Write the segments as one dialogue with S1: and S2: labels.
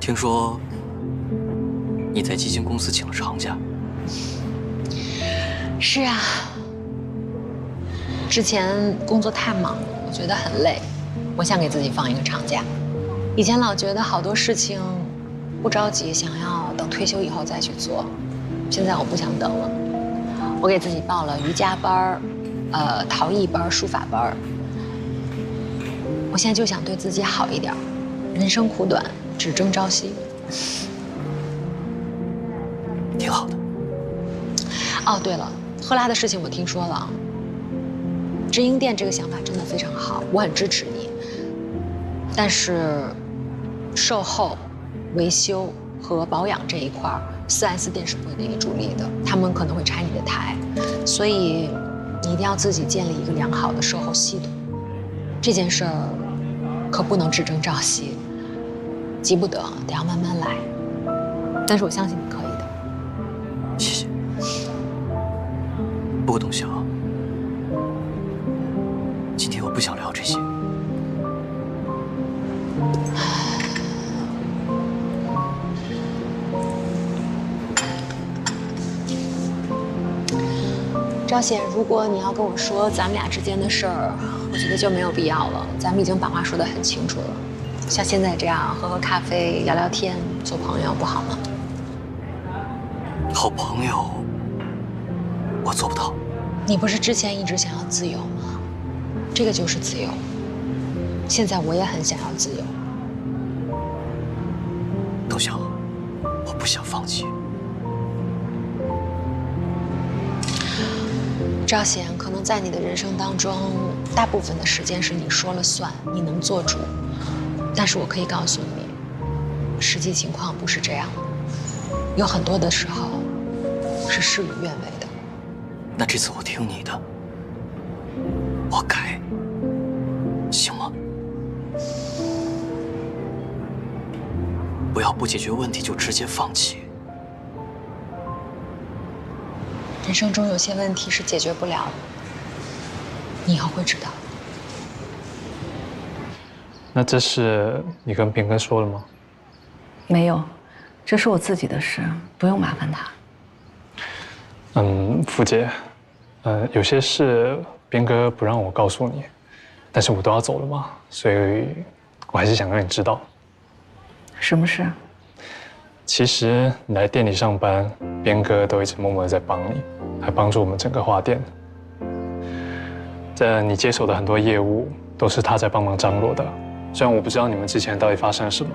S1: 听说你在基金公司请了长假。
S2: 是啊，之前工作太忙了，我觉得很累，我想给自己放一个长假。以前老觉得好多事情不着急，想要等退休以后再去做，现在我不想等了。我给自己报了瑜伽班陶艺班、书法班。我现在就想对自己好一点，人生苦短，只争朝夕。
S1: 挺好的。
S2: 哦，对了，赫拉的事情我听说了。直营店这个想法真的非常好，我很支持你。但是，售后、维修和保养这一块，4S 店是不会给你助力的，他们可能会拆你的台，所以你一定要自己建立一个良好的售后系统。这件事儿可不能只争朝夕，急不得，得要慢慢来。但是我相信你可以的。
S1: 谢谢。不过董晓，今天我不想聊这些。
S2: 赵显，如果你要跟我说咱们俩之间的事儿，我觉得就没有必要了。咱们已经把话说得很清楚了，像现在这样喝喝咖啡、聊聊天、做朋友，不好吗？
S1: 好朋友，我做不到。
S2: 你不是之前一直想要自由吗？这个就是自由。现在我也很想要自由。
S1: 董晓，我不想放弃。
S2: 赵显，可能在你的人生当中，大部分的时间是你说了算，你能做主。但是我可以告诉你，实际情况不是这样的，有很多的时候是事与愿违的。
S1: 那这次我听你的，我改，行吗？不要不解决问题就直接放弃。
S2: 人生中有些问题是解决不了的，你以后会知道。
S3: 那这事你跟边哥说了吗？
S4: 没有，这是我自己的事，不用麻烦他。
S3: 傅姐，有些事边哥不让我告诉你，但是我都要走了嘛，所以我还是想让你知道。
S4: 什么事？
S3: 其实你来店里上班，边哥都一直默默的在帮你，还帮助我们整个花店。你接手的很多业务都是他在帮忙张罗的。虽然我不知道你们之前到底发生了什么，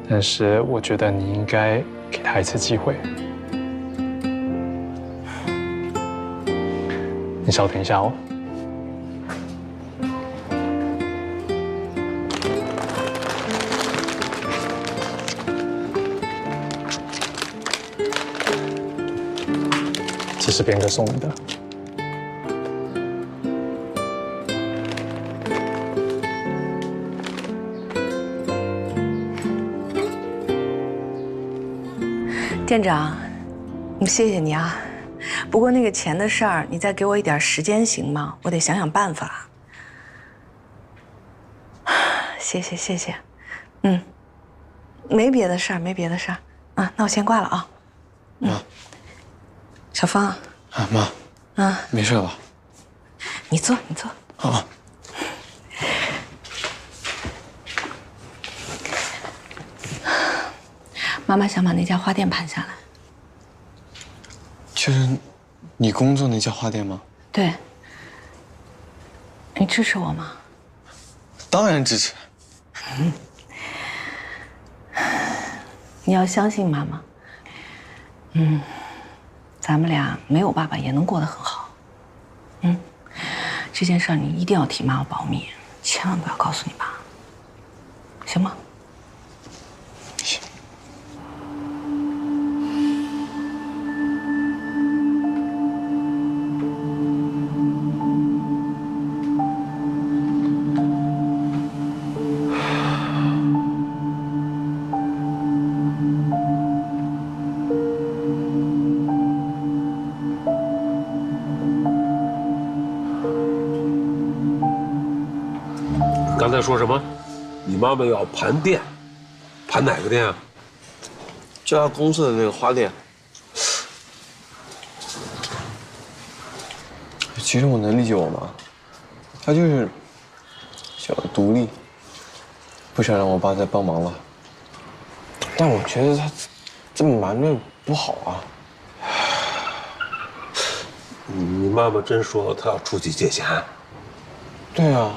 S3: 但是我觉得你应该给他一次机会。你稍等一下哦。这是边哥送你的。
S4: 店长，谢谢你啊。不过那个钱的事儿，你再给我一点时间行吗？我得想想办法。谢谢谢谢，没别的事儿，没别的事儿啊，那我先挂了啊。
S5: 妈，
S4: 小芳
S5: 啊妈，没事吧？
S4: 你坐你坐。
S5: 啊。
S4: 妈妈想把那家花店盘下来。
S5: 就是你工作那家花店吗？
S4: 对。你支持我吗？
S5: 当然支持。
S4: 你要相信妈妈。咱们俩没有爸爸也能过得很好。这件事儿你一定要替妈妈保密，千万不要告诉你爸，行吗？
S5: 行。
S6: 刚才说什么？你妈妈要盘店，盘哪个店啊？
S5: 就他公司的那个花店。其实我能理解我妈，她就是想要独立，不想让我爸再帮忙了。但我觉得她这么瞒着不好啊。
S6: 你妈妈真说她要出去借钱？
S5: 对啊。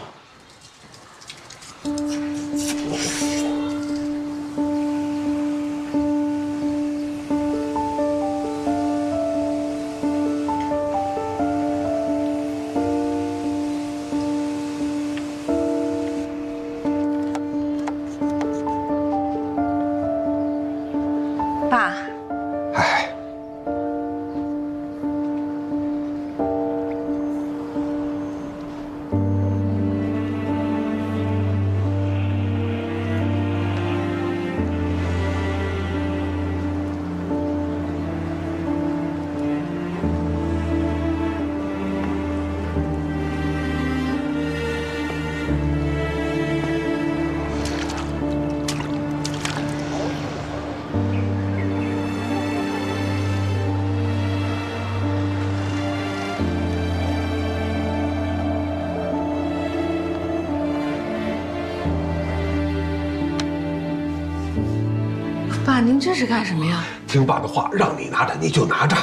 S4: 爸，
S6: 哎，
S4: 爸，您这是干什么呀？
S6: 听爸的话，让你拿着你就拿着。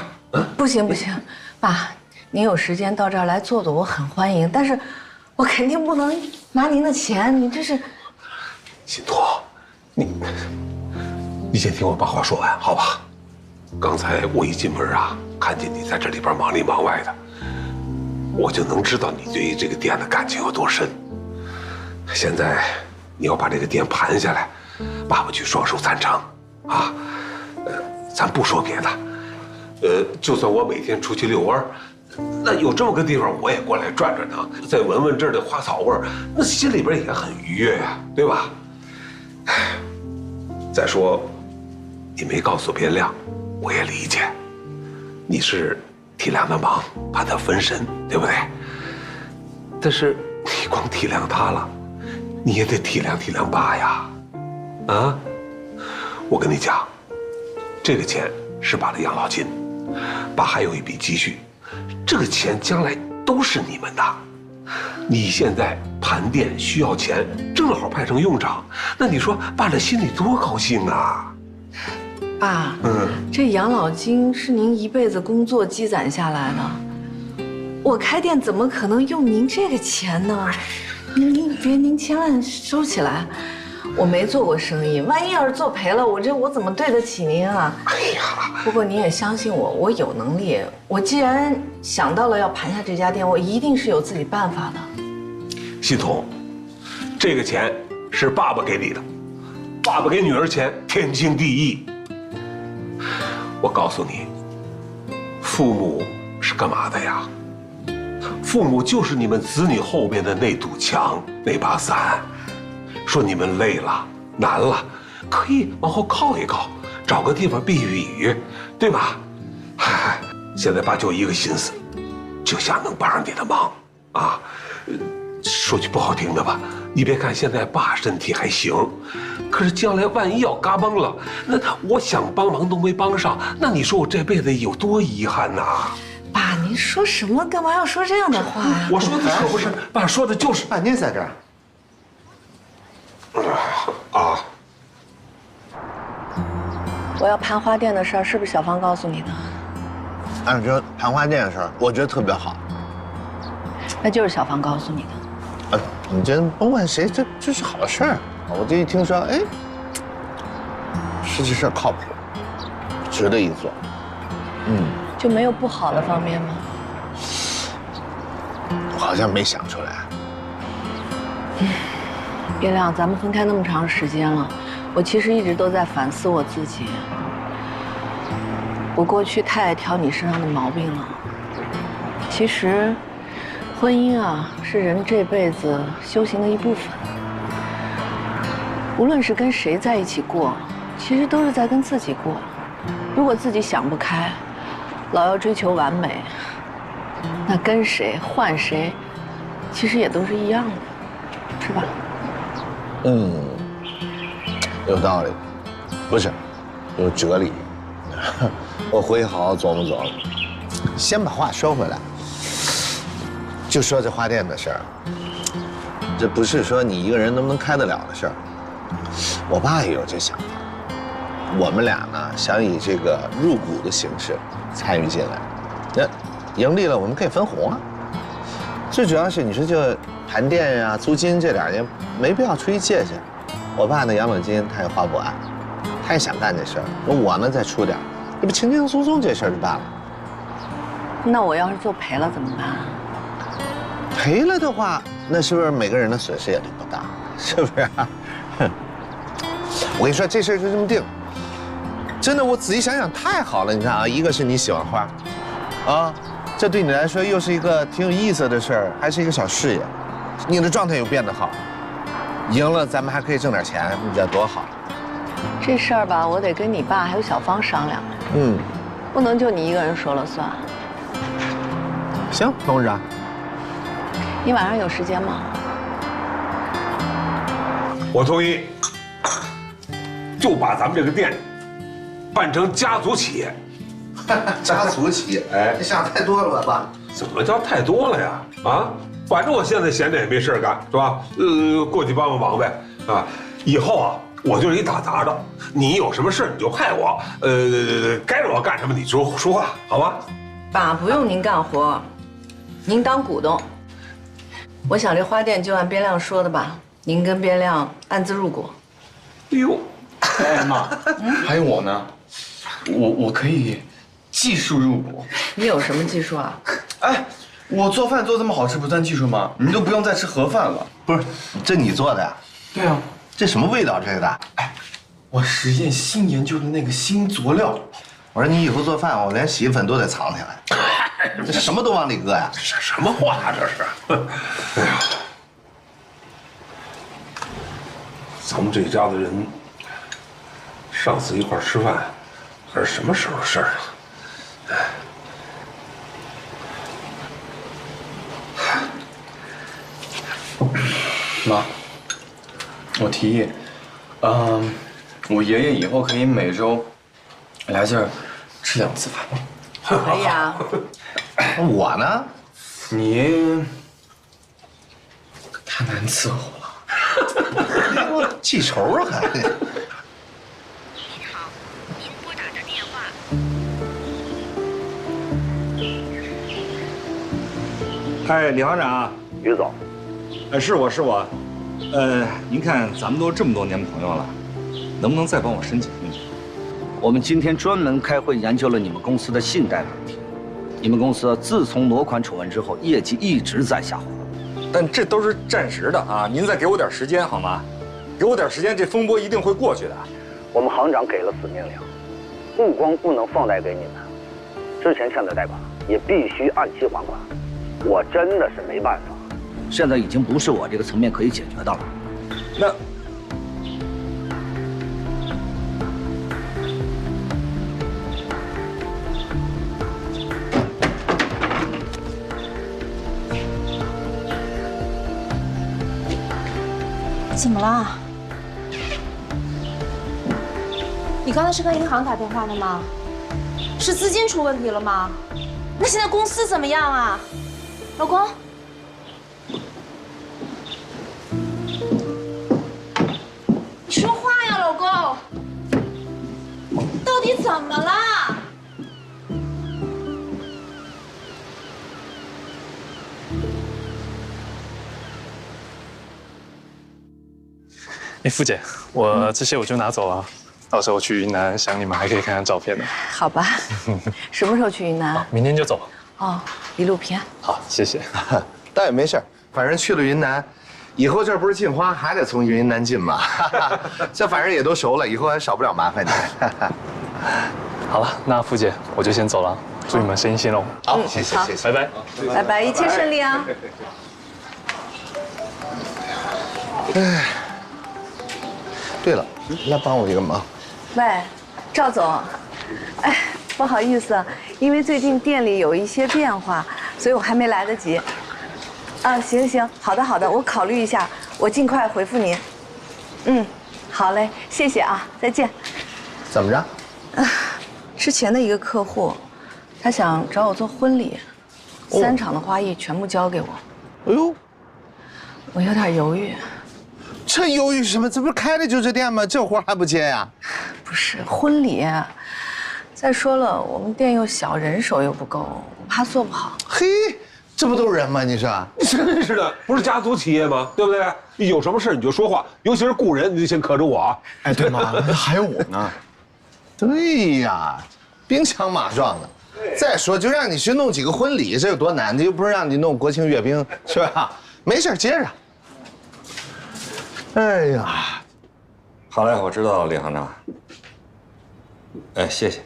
S4: 不行不行，爸，您有时间到这儿来坐坐，我很欢迎。但是，我肯定不能拿您的钱，你这是……
S6: 心托，你先听我把话说完，好吧？刚才我一进门啊，看见你在这里边忙里忙外的，我就能知道你对于这个店的感情有多深。现在你要把这个店盘下来，爸爸去双手赞成啊。咱不说别的，就算我每天出去遛弯，那有这么个地方我也过来转转呢，再闻闻这儿的花草味儿，那心里边也很愉悦呀，对吧？再说，你没告诉边亮，我也理解，你是体谅他忙，怕他分神，对不对？但是你光体谅他了，你也得体谅体谅爸呀，啊！我跟你讲，这个钱是爸的养老金，爸还有一笔积蓄，这个钱将来都是你们的。你现在盘店需要钱，正好派上用场，那你说爸这心里多高兴啊！
S4: 爸，这养老金是您一辈子工作积攒下来的，我开店怎么可能用您这个钱呢？您千万收起来。我没做过生意，万一要是做赔了，我怎么对得起您啊？
S6: 哎呀，
S4: 不过您也相信我，我有能力。我既然想到了要盘下这家店，我一定是有自己办法的。
S6: 系统，这个钱是爸爸给你的，爸爸给女儿钱天经地义。我告诉你，父母是干嘛的呀？父母就是你们子女后面的那堵墙，那把伞。说你们累了、难了，可以往后靠一靠，找个地方避避雨，对吧？嗨，现在爸就一个心思，就想能帮上你的忙啊。说句不好听的吧，你别看现在爸身体还行，可是将来万一要嘎嘣了，那我想帮忙都没帮上，那你说我这辈子有多遗憾呐？
S4: 爸，您说什么？干嘛要说这样的话呀？
S6: 我说的可不是，爸说的就是。
S7: 爸，您在这儿。
S6: 啊！
S4: 我要盘花店的事儿，是不是小芳告诉你的？
S7: 按说盘花店的事儿，我觉得特别好。
S4: 那就是小芳告诉你的。
S7: 你这甭管谁，这是好事儿。我这一听说，哎，是这事儿靠谱，值得一做。
S4: 就没有不好的方面吗？
S7: 我好像没想出来。
S4: 月亮，咱们分开那么长时间了，我其实一直都在反思我自己。我过去太爱挑你身上的毛病了。其实，婚姻啊，是人这辈子修行的一部分。无论是跟谁在一起过，其实都是在跟自己过。如果自己想不开，老要追求完美，那跟谁换谁，其实也都是一样的，是吧？
S7: 有道理，不是，有哲理。我回去好好琢磨琢磨。先把话说回来，就说这花店的事儿，这不是说你一个人能不能开得了的事儿。我爸也有这想法，我们俩呢想以这个入股的形式参与进来，那盈利了我们可以分红啊。最主要是你说这盘店呀、租金这点也没必要出一界限。我爸呢养老金他也花不完，他也想干这事儿，我呢再出点，这不轻轻松松这事儿就办了。
S4: 那我要是做赔了怎么办？
S7: 赔了的话，那是不是每个人的损失也都不大？是不是？我跟你说，这事儿就这么定。真的，我仔细想想，太好了。你看啊，一个是你喜欢花，啊，这对你来说又是一个挺有意思的事儿，还是一个小事业，你的状态又变得好，赢了咱们还可以挣点钱，你这多好。
S4: 这事儿吧，我得跟你爸还有小芳商量。不能就你一个人说了算。
S7: 行，董事长，
S4: 你晚上有时间吗？
S6: 我同意，就把咱们这个店办成家族企业。
S7: 家族企业，哎，你想太多了吧？
S6: 怎么叫太多了呀？啊，反正我现在闲着也没事干，是吧？过去帮帮忙呗，啊，以后啊，我就是一打杂的，你有什么事你就派我，该让我干什么你说话，好吧？
S4: 爸，不用您干活，您当股东。我想这花店就按边亮说的吧，您跟边亮暗自入股。
S6: 哎呦，
S5: 哎妈，还有我呢，我可以技术入股。
S4: 你有什么技术啊？
S5: 哎，我做饭做这么好吃，不算技术吗？你们都不用再吃盒饭了。
S7: 不是，这你做的呀？
S5: 对啊，
S7: 这什么味道？这个？
S5: 哎，我实验新研究的那个新佐料。
S7: 我说你以后做饭，我连洗衣粉都得藏起来。这什么都往里搁呀？
S6: 这什么话啊？这是？哎呀，咱们这家的人，上次一块吃饭，可是什么时候的事儿啊？
S5: 妈，我提议，我爷爷以后可以每周来这儿吃2次饭。
S4: 可以啊。
S7: 我呢？
S5: 你太难伺候了。
S7: 我记仇啊还。
S8: 您好，您拨打的电话。
S9: 哎，李行长，
S10: 于总，
S9: 是我，您看咱们都这么多年朋友了，能不能再帮我申请申请？
S10: 我们今天专门开会研究了你们公司的信贷问题。你们公司自从挪款丑闻之后，业绩一直在下滑。
S9: 但这都是暂时的啊，您再给我点时间好吗？给我点时间，这风波一定会过去的。
S10: 我们行长给了死命令，不光不能放贷给你们，之前欠的贷款也必须按期还款。我真的是没办法，现在已经不是我这个层面可以解决的了。
S9: 那
S11: 怎么了？你刚才是跟银行打电话的吗？是资金出问题了吗？那现在公司怎么样啊，老公？你说话呀，老公！到底怎么了？
S3: 哎，傅姐，我这些我就拿走了，到时候去云南想你们还可以看看照片呢。
S4: 好吧，什么时候去云南？
S3: 明天就走。
S4: 哦，一路平安。
S3: 好，谢谢。
S7: 倒也没事，反正去了云南，以后这不是进花还得从云南进吗？这反正也都熟了，以后还少不了麻烦你。
S3: 好了，那傅姐我就先走了，祝你们生意兴隆。
S7: 好，谢谢谢谢，
S3: 拜拜。
S4: 拜拜，一切顺利啊！
S7: 哎，对了，来帮我一个忙。
S4: 喂，赵总，哎，不好意思，因为最近店里有一些变化，所以我还没来得及。啊，行，好的，我考虑一下，我尽快回复您。嗯，好嘞，谢谢啊，再见。
S7: 怎么着？
S4: 之前的一个客户，他想找我做婚礼，3场的花艺全部交给我。
S7: 哎呦，
S4: 我有点犹豫。
S7: 这犹豫什么？这不是开的就这店吗？这活还不接呀？
S4: 不是婚礼，再说了，我们店又小，人手又不够，我怕做不好。
S7: 嘿，这不都是人吗？你说，
S6: 真是的，不是家族企业吗？对不对？有什么事你就说话，尤其是雇人，你就先可着我。
S7: 哎，对吗？还有我呢。对呀，兵强马壮的。再说，就让你去弄几个婚礼，这有多难？这又不是让你弄国庆阅兵，是吧？没事，接着。哎呀，
S9: 好嘞，我知道了，李行长。哎，谢谢。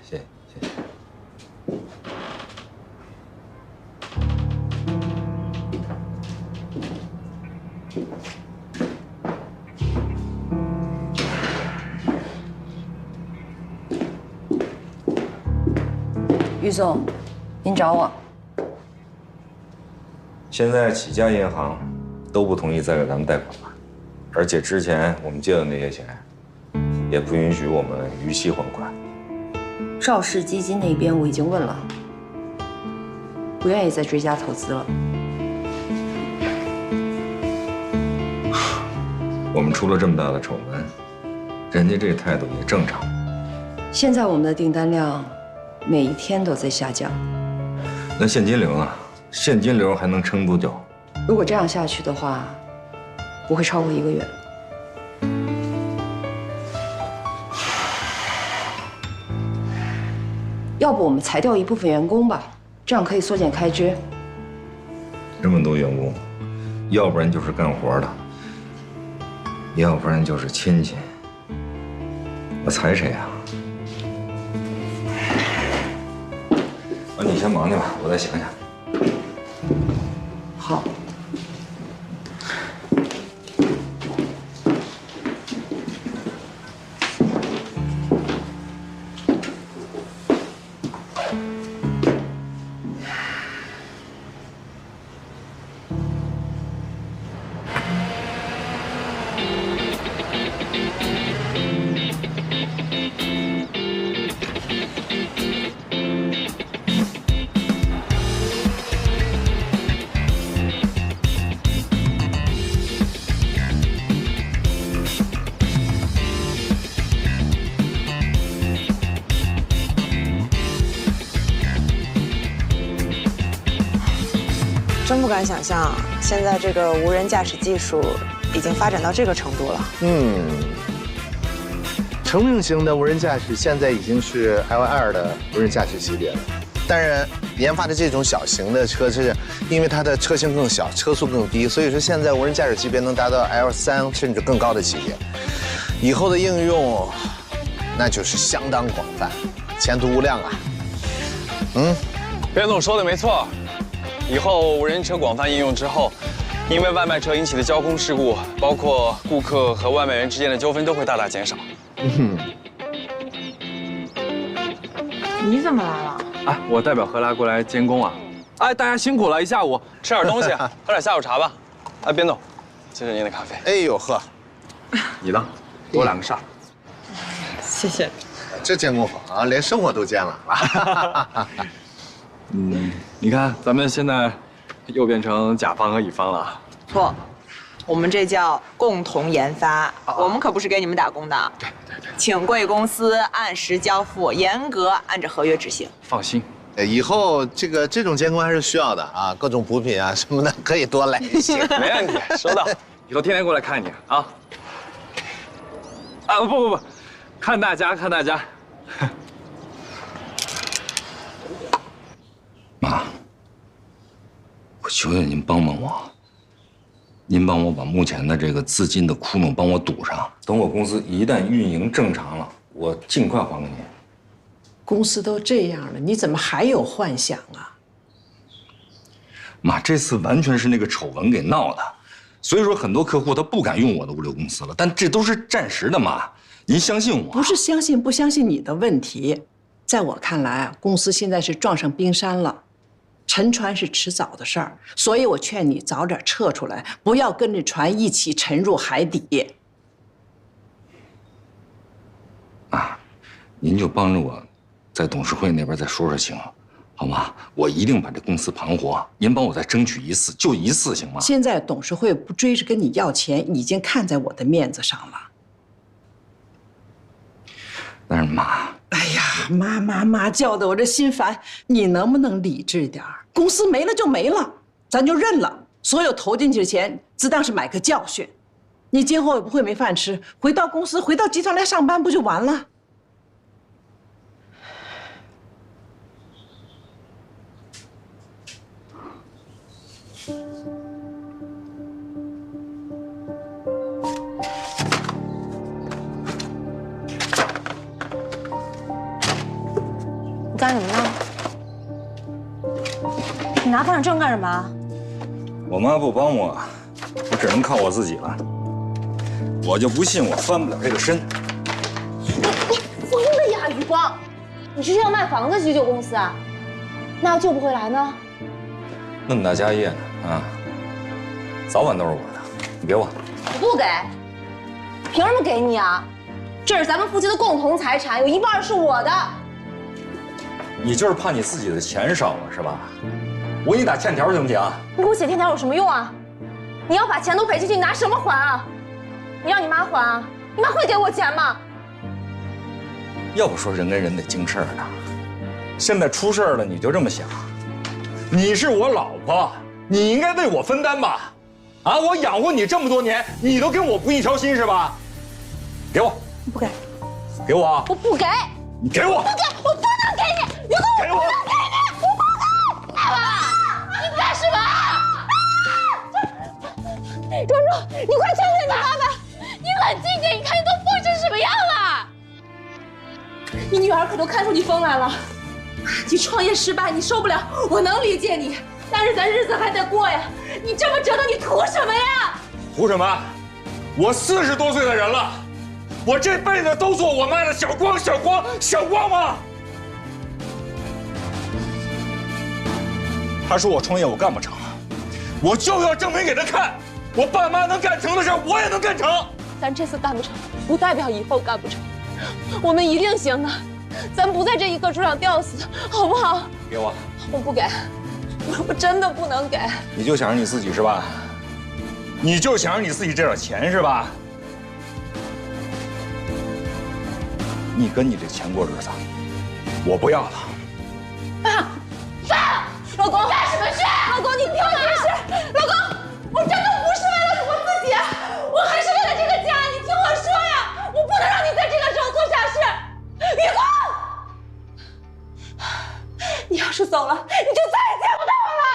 S11: 于总，您找我。
S9: 现在几家银行都不同意再给咱们贷款了，而且之前我们借的那些钱，也不允许我们逾期还款。
S11: 赵氏基金那边我已经问了，不愿意再追加投资了。
S9: 我们出了这么大的丑闻，人家这态度也正常。
S11: 现在我们的订单量每一天都在下降。
S9: 那现金流呢？现金流还能撑多久？
S11: 如果这样下去的话，不会超过1个月。要不我们裁掉一部分员工吧，这样可以缩减开支。
S9: 这么多员工，要不然就是干活的，要不然就是亲戚。我裁谁啊？你先忙去吧，我再想想。
S11: 好。
S12: 真不敢想象，现在这个无人驾驶技术已经发展到这个程度了。
S7: 成名型的无人驾驶现在已经是 L2的无人驾驶级别了。当然，研发的这种小型的车是因为它的车型更小，车速更低，所以说现在无人驾驶级别能达到 L3甚至更高的级别。以后的应用，那就是相当广泛，前途无量啊。
S13: 边总说的没错。以后无人车广泛应用之后，因为外卖车引起的交通事故，包括顾客和外卖员之间的纠纷都会大大减少。
S12: 你怎么来了？
S13: 哎，我代表何来过来监工啊。哎，大家辛苦了一下午，吃点东西，喝点下午茶吧。哎，边总，这是您的咖啡。
S7: 哎呦呵，
S13: 你呢？给我2个扇。
S12: 谢谢。
S7: 这监工好啊，连生活都兼了。
S13: 你看咱们现在又变成甲方和乙方了。
S12: 错，我们这叫共同研发，我们可不是给你们打工的。对，请贵公司按时交付，严格按照合约执行。
S13: 放心，
S7: 以后这种监工还是需要的啊，各种补品啊什么的可以多来一些。
S13: 没问题，收到。以后天天过来看你啊。啊不，看大家。
S9: 妈，我求求您帮帮我，您帮我把目前的这个资金的窟窿帮我堵上。等我公司一旦运营正常了，我尽快还给您。
S14: 公司都这样了，你怎么还有幻想啊？
S9: 妈，这次完全是那个丑闻给闹的，所以说很多客户他不敢用我的物流公司了。但这都是暂时的，妈，您相信我。
S14: 不是相信不相信你的问题，在我看来，公司现在是撞上冰山了。沉船是迟早的事儿，所以我劝你早点撤出来，不要跟着船一起沉入海底。
S9: 您就帮着我，在董事会那边再说说情，好吗？我一定把这公司盘活，您帮我再争取一次，就一次行吗？
S14: 现在董事会不追着跟你要钱，已经看在我的面子上了。
S9: 但是妈，
S14: 哎呀，妈叫的我这心烦，你能不能理智点儿？公司没了就没了，咱就认了。所有投进去的钱，自当是买个教训。你今后也不会没饭吃，回到公司，回到集团来上班，不就完了？
S11: 你干什么呢？你拿房产证干什么？
S9: 我妈不帮我，我只能靠我自己了。我就不信我翻不了这个身。
S11: 你疯了呀，余光！你这是要卖房子去救公司啊？那要救不回来呢？
S9: 那么大家业呢？啊，早晚都是我的，你给我。
S11: 我不给，凭什么给你啊？这是咱们夫妻的共同财产，有一半是我的。
S9: 你就是怕你自己的钱少了是吧？我给你打欠条行不行？
S11: 你给我写欠条有什么用啊？你要把钱都赔进去，你拿什么还啊？你让你妈还啊？你妈会给我钱吗？
S9: 要不说人跟人得经事儿呢，现在出事儿了你就这么想？你是我老婆，你应该为我分担吧？啊，我养活你这么多年，你都跟我不一条心是吧？给我！
S11: 我不给。
S9: 给我啊！
S11: 我不给。
S9: 你给我！
S11: 不给，我不能给你！余光，我不能给你！我不给！爸爸，你干什么？庄庄，你快劝劝你爸爸！你冷静点，你看你都疯成什么样了？你女儿可都看出你疯来了。你创业失败，你受不了，我能理解你，但是咱日子还得过呀。你这么折腾，你图什么呀？
S9: 图什么？我40多岁的人了。我这辈子都做我妈的小光吗？他说我创业我干不成，我就要证明给他看，我爸妈能干成的事我也能干成。
S11: 咱这次干不成，不代表以后干不成，我们一定行的。咱不在这一棵树上吊死，好不好？
S9: 给我！
S11: 我不给，我真的不能给。
S9: 你就想着你自己是吧？你就想着你自己这点钱是吧？你跟你这钱过日子，我不要了。
S11: 爸，老公干什么事？老公，你听我解释。老公，我真的不是为了我自己，我还是为了这个家。你听我说呀，我不能让你在这个时候做傻事。余光，你要是走了，你就再也见不到我了。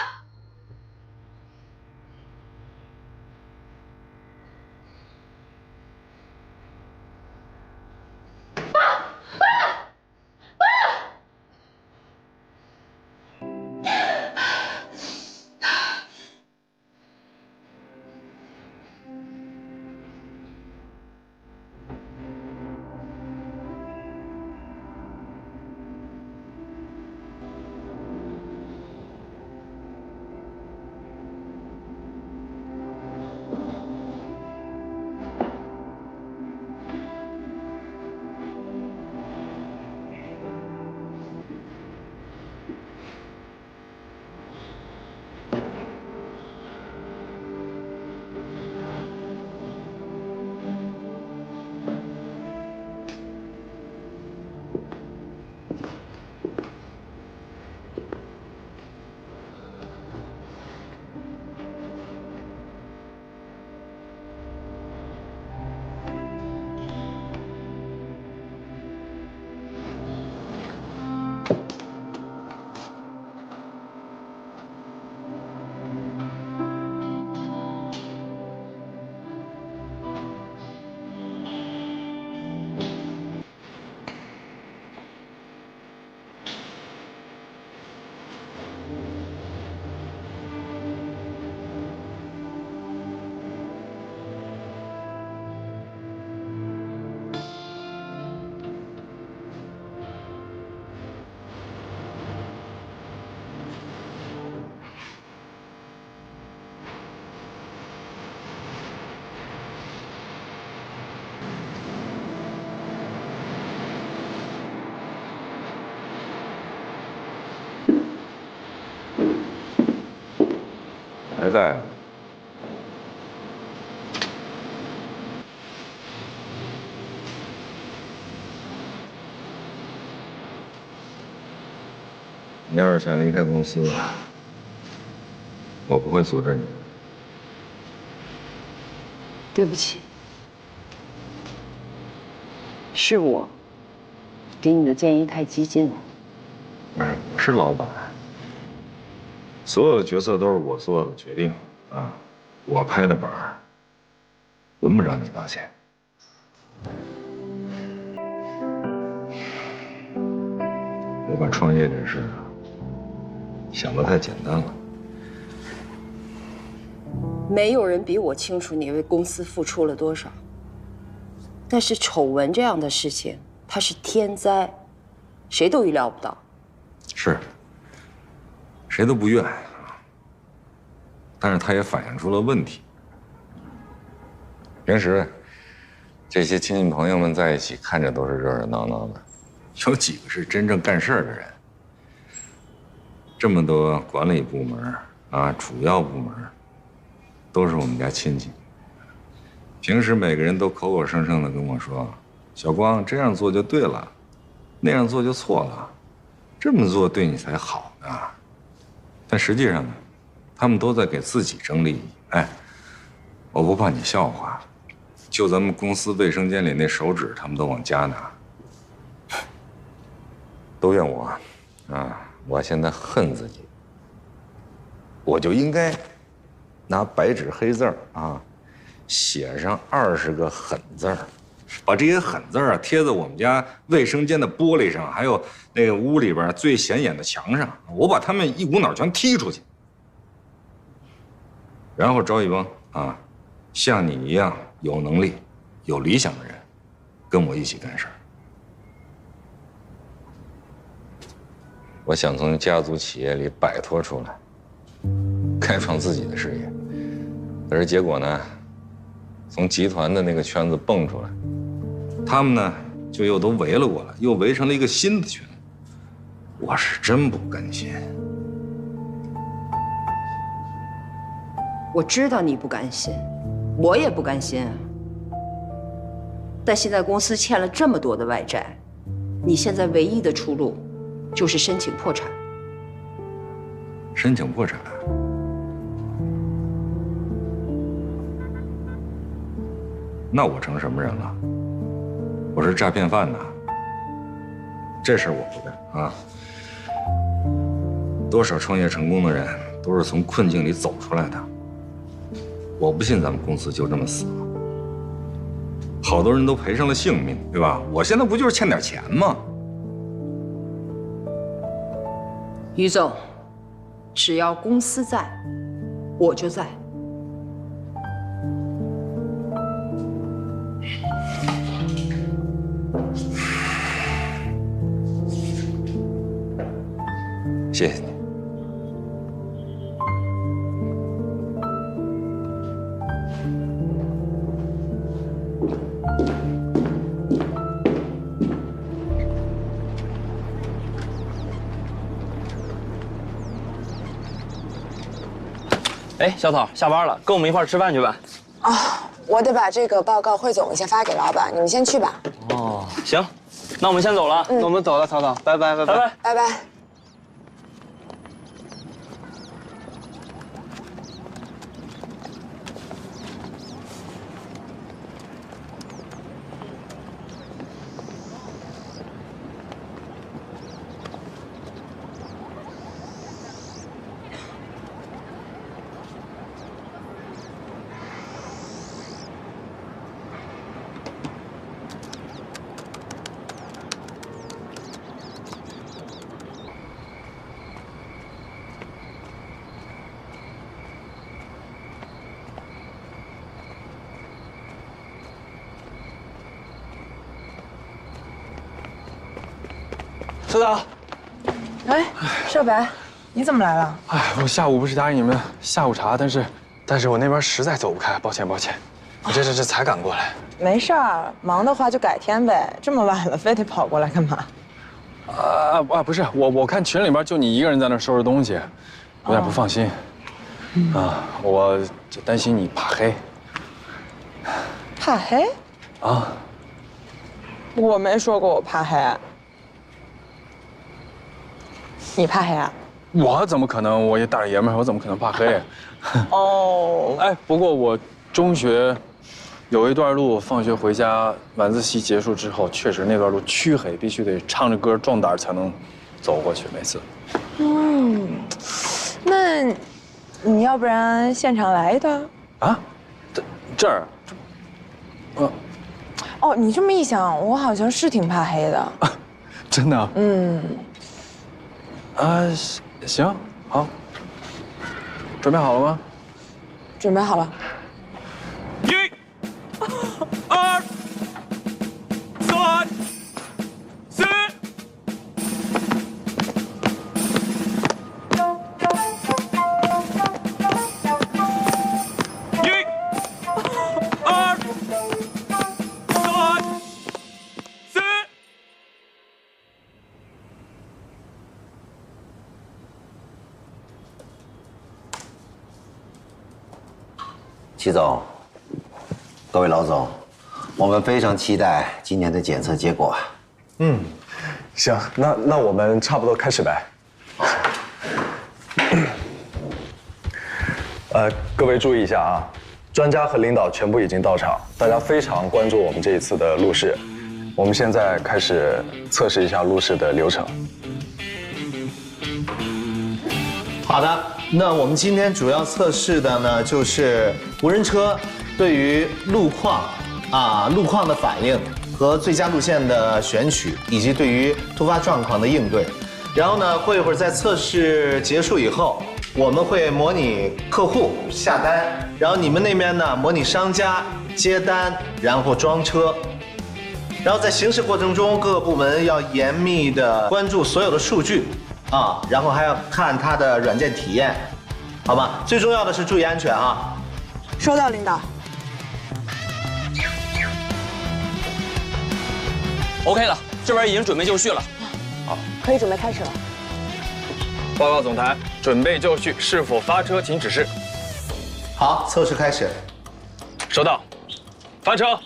S9: 还在。你要是想离开公司，我不会阻止你。
S14: 对不起，是我给你的建议太激进了。
S9: 我是老板，所有的决策都是我做的决定啊，我拍的板儿，轮不着你道歉。我把创业这事想得太简单了。
S14: 没有人比我清楚你为公司付出了多少。但是丑闻这样的事情，它是天灾，谁都预料不到。
S9: 是，谁都不愿，但是它也反映出了问题。平时这些亲戚朋友们在一起，看着都是热热闹闹的，有几个是真正干事儿的人？这么多管理部门啊，主要部门都是我们家亲戚。平时每个人都口口声声的跟我说：“小光，这样做就对了，那样做就错了，这么做对你才好呢。”但实际上呢，他们都在给自己争利益。哎，我不怕你笑话，就咱们公司卫生间里那手纸，他们都往家拿，都怨我啊！我现在恨自己，我就应该拿白纸黑字啊，写上20个狠字儿，把这些狠字儿啊贴在我们家卫生间的玻璃上，还有那个屋里边最显眼的墙上，我把他们一股脑全踢出去，然后招一帮啊像你一样有能力、有理想的人，跟我一起干事儿。我想从家族企业里摆脱出来，开创自己的事业，可是结果呢，从集团的那个圈子蹦出来，他们呢就又都围了过来，又围成了一个新的圈子。我是真不甘心。
S14: 我知道你不甘心，我也不甘心啊。但现在公司欠了这么多的外债，你现在唯一的出路就是申请破产。
S9: 申请破产？那我成什么人了？我是诈骗犯呐！这事儿我不干啊！多少创业成功的人都是从困境里走出来的。我不信咱们公司就这么死了，好多人都赔上了性命，对吧？我现在不就是欠点钱吗？
S14: 于总，只要公司在，我就在。
S9: 谢谢你。
S13: 哎，小草，下班了，跟我们一块儿吃饭去吧。
S15: 哦，我得把这个报告汇总一下发给老板，你们先去吧。
S13: 哦，行，那我们先走了。
S15: 那
S13: 我们走了，草草，拜拜，拜拜，
S15: 拜拜。
S13: 车导，
S12: 哎，少白，你怎么来了？
S3: 哎，我下午不是答应你们下午茶，但是我那边实在走不开，抱歉抱歉，我这才赶过来。
S12: 没事儿，忙的话就改天呗。这么晚了，非得跑过来干嘛？
S3: 不是我看群里边就你一个人在那收拾东西，有点不放心。
S13: 啊，我就担心你怕黑。
S12: 怕黑？
S13: 啊，
S12: 我没说过我怕黑。你怕黑啊？
S13: 我怎么可能？我一大爷们儿，我怎么可能怕黑？
S12: 哦，
S13: 哎，不过我中学有一段路，放学回家，晚自习结束之后，确实那段路黢黑，必须得唱着歌壮胆才能走过去，每次。
S12: 嗯，那你要不然现场来一段？
S13: 啊？这儿？
S12: 哦，你这么一想，我好像是挺怕黑的。
S13: 真的？
S12: 嗯。
S13: 啊，行，好。准备好了吗？
S12: 准备好了。
S6: 1、2、3、4。
S7: 齐总，各位老总，我们非常期待今年的检测结果。
S16: 行，那我们差不多开始呗。各位注意一下啊，专家和领导全部已经到场，大家非常关注我们这一次的路试。我们现在开始测试一下路试的流程。
S7: 好的，那我们今天主要测试的呢，就是无人车对于路况的反应和最佳路线的选取，以及对于突发状况的应对。然后呢，过一会儿在测试结束以后，我们会模拟客户下单，然后你们那边呢模拟商家接单，然后装车。然后在行驶过程中，各个部门要严密的关注所有的数据。然后还要看它的软件体验，好吧？最重要的是注意安全啊！
S12: 收到，领导。
S13: OK 了，这边已经准备就绪了。好，
S15: 可以准备开始了。
S13: 报告总台，准备就绪，是否发车请指示。
S7: 好，测试开始。
S13: 收到，发车。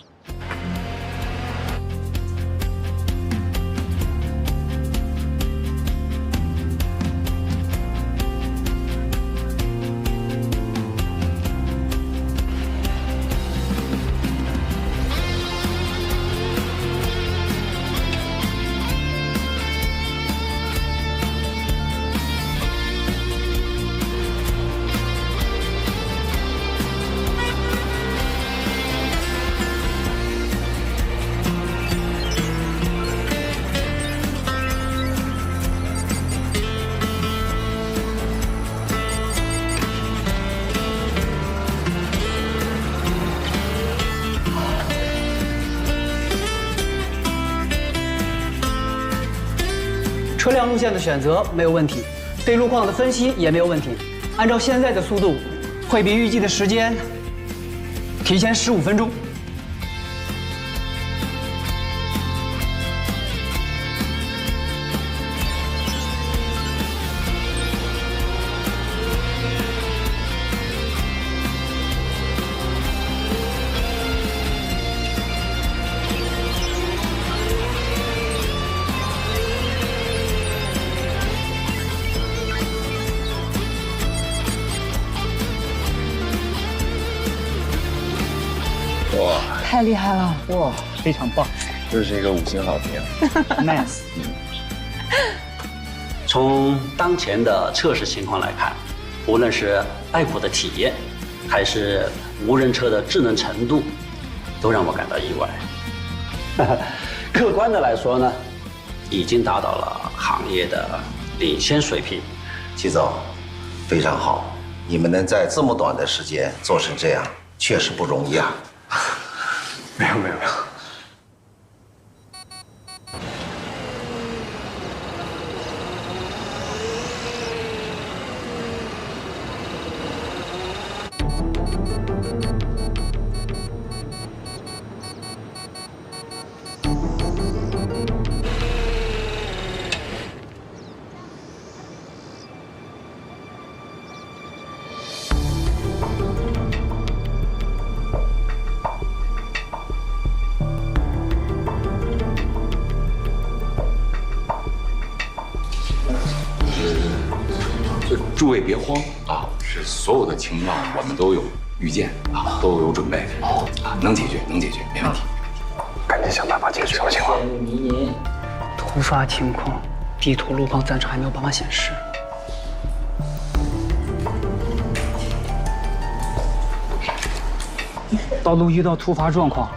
S17: 车辆路线的选择没有问题，对路况的分析也没有问题。按照现在的速度，会比预计的时间提前15分钟。
S13: 哇，
S17: 太厉害了！哇，非常棒，
S13: 这是一个5星好评。
S17: nice。
S18: 从当前的测试情况来看，无论是爱普的体验，还是无人车的智能程度，都让我感到意外。客观的来说呢，已经达到了行业的领先水平。
S7: 齐总，非常好，你们能在这么短的时间做成这样，确实不容易啊。
S16: 没有。
S9: 诸位别慌啊，是所有的情况我们都有预见啊，都有准备啊，能解决，能解决，没问题。
S16: 赶紧想办法解决这个情况。
S17: 突发情况，地图路况暂时还没有办法显示。道路遇到突发状况，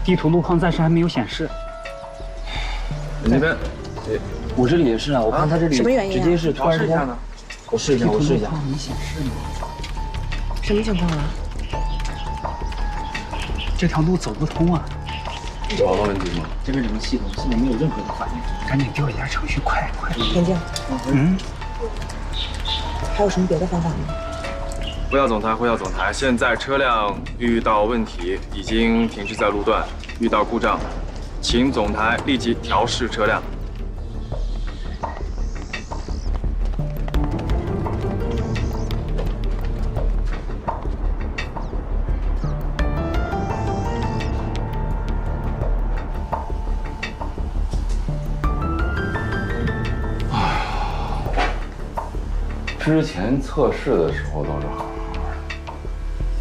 S17: 地图路况暂时还没有显示。
S13: 那边，
S19: 我这里也是啊，我看他这里
S15: 什么原因啊
S19: 直接是突然间，我试一下，我试一下。
S17: 没显示呢。
S15: 什么情况啊？
S17: 这条路走不通啊！
S16: 有网络问题吗？
S19: 这个整个系统现在没有任何的反应。
S17: 赶紧调一下程序，快！
S15: 田静，
S17: 嗯，
S15: 还有什么别的方法吗？
S13: 呼叫总台，现在车辆遇到问题，已经停滞在路段，遇到故障，请总台立即调试车辆。
S9: 之前测试的时候都是好好的，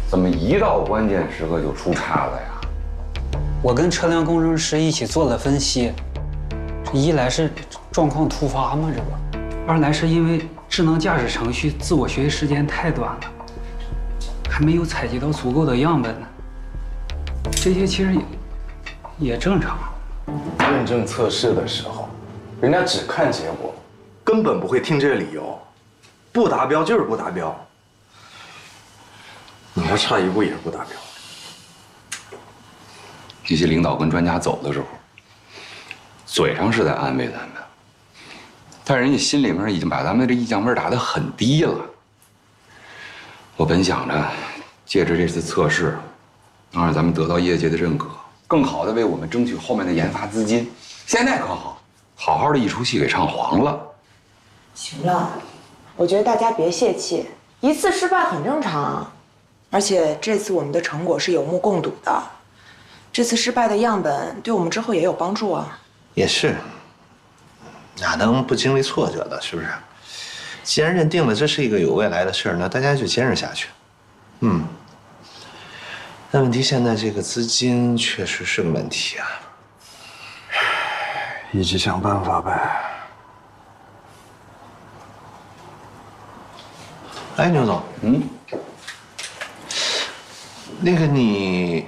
S9: 怎么一到关键时刻就出岔子呀？
S17: 我跟车辆工程师一起做了分析，这一来是状况突发嘛，这不；二来是因为智能驾驶程序自我学习时间太短了，还没有采集到足够的样本呢。这些其实也正常。
S16: 认证测试的时候，人家只看结果，根本不会听这个理由。不达标就是不达标，你还差一步也是不达标。
S9: 那些领导跟专家走的时候，嘴上是在安慰咱们，但人家心里面已经把咱们这意向分打得很低了。我本想着借着这次测试，能让咱们得到业界的认可，更好的为我们争取后面的研发资金。现在可好，好好的一出戏给唱黄了。
S15: 行了。我觉得大家别泄气，一次失败很正常啊。
S12: 而且这次我们的成果是有目共睹的，这次失败的样本对我们之后也有帮助啊。
S7: 也是，哪能不经历挫折的，是不是？既然认定了这是一个有未来的事儿，那大家就坚持下去。但问题现在这个资金确实是个问题啊。
S16: 一起想办法呗。
S7: 哎，牛总，那个你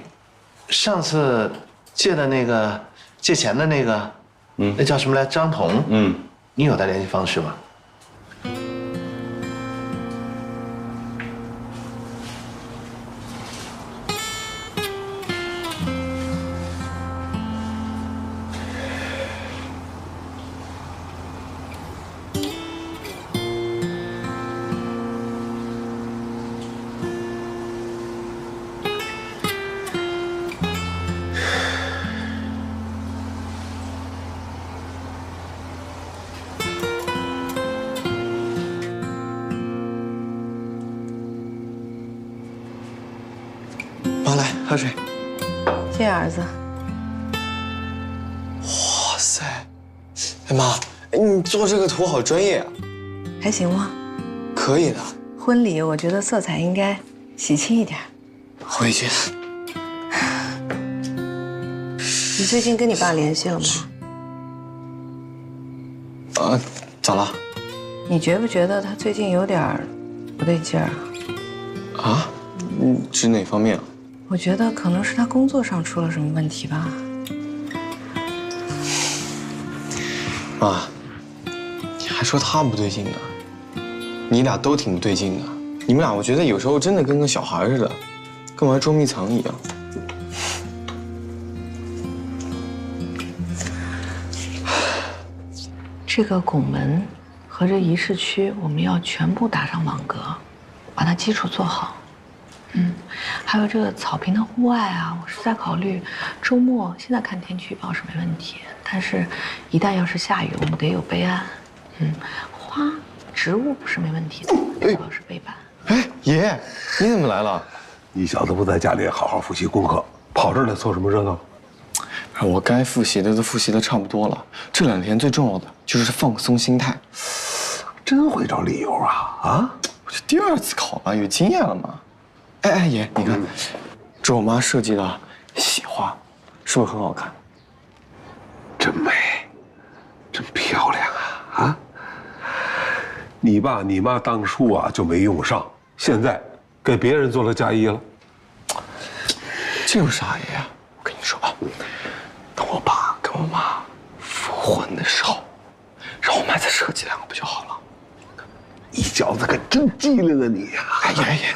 S7: 上次借的那个借钱的那个，那叫什么来？张彤，你有他联系方式吗？
S5: 妈，来喝水。
S4: 谢谢儿子。
S5: 哇塞，哎妈，你做这个图好专业啊！
S4: 还行吗？
S5: 可以的。
S4: 婚礼我觉得色彩应该喜庆一点。
S5: 回去。
S4: 你最近跟你爸联系了吗？
S5: 咋了？
S4: 你觉不觉得他最近有点不对劲儿啊？
S5: 啊？指哪方面啊？
S4: 我觉得可能是他工作上出了什么问题吧。
S5: 妈，你还说他不对劲呢？你俩都挺不对劲的。你们俩，我觉得有时候真的跟个小孩似的，跟玩捉迷藏一样。
S4: 这个拱门和这仪式区，我们要全部打上网格，把它基础做好。还有这个草坪的户外啊，我是在考虑周末，现在看天气预报是没问题，但是一旦要是下雨，我们得有备案。花植物是没问题的，主要是背板。
S5: 哎，爷爷，你怎么来了？
S6: 你小子不在家里好好复习功课，跑这儿来凑什么热闹？
S5: 我该复习的都复习的差不多了，这2天最重要的就是放松心态。
S6: 真会找理由啊！啊，
S5: 我这第2次考了，有经验了嘛。哎，爷，你看，这我妈设计的喜画，是不是很好看？
S6: 真美，真漂亮啊！啊，你爸你妈当初啊就没用上，现在给别人做了嫁衣了。
S5: 这有啥爷？我跟你说吧，等我爸跟我妈复婚的时候，让我妈再设计2个不就好了？
S6: 你小子可真机灵啊你呀！
S5: 哎，爷，